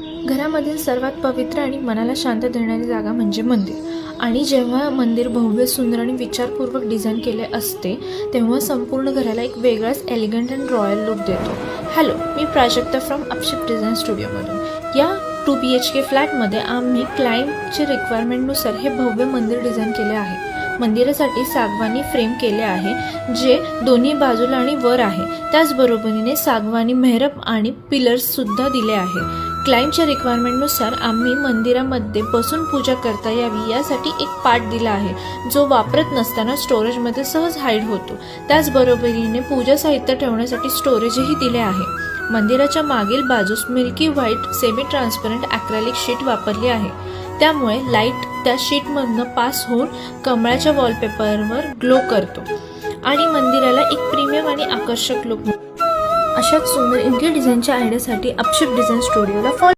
घरामधील सर्वात पवित्र आणि मनाला शांत देणारी जागा म्हणजे मंदिर. आणि जेव्हा मंदिर भव्य, सुंदर आणि विचारपूर्वक डिझाईन केले असते तेव्हा संपूर्ण घराला एक वेगळाच एलिगंट अँड रॉयल लुक देतो. हॅलो, मी प्राजक्ता फ्रॉम अपशिफ्ट डिझाईन स्टुडिओमधून. या 2 BHK फ्लॅटमध्ये आम्ही क्लायंटच्या रिक्वायरमेंटनुसार हे भव्य मंदिर डिझाईन केले आहे. मंदिरासाठी सागवानी फ्रेम केले आहे जे दोन्ही बाजूला आणि वर आहे. त्याचबरोबरीने सागवानी मेहरब आणि पिलर्ससुद्धा दिले आहे. क्लायंटच्या रिक्वायरमेंटनुसार आम्ही मंदिरामध्ये बसून पूजा करता यावी यासाठी एक पाट दिला आहे जो वापरत नसताना स्टोरेजमध्ये सहज हाईड होतो. त्याचबरोबरीने पूजा साहित्य ठेवण्यासाठी स्टोरेजही दिले आहे. मंदिराच्या मागील बाजूस milky white semi transparent acrylic sheet वापरली आहे. त्यामुळे लाईट त्या शीटमधनं पास होऊन कमळाच्या वॉलपेपरवर ग्लो करतो आणि मंदिराला एक प्रीमियम आणि आकर्षक लुक मिळतो. अशाच सुंदर इंटिरियर डिझाईनच्या आयडियासाठी अपशिफ्ट डिझाईन स्टुडिओला फॉलो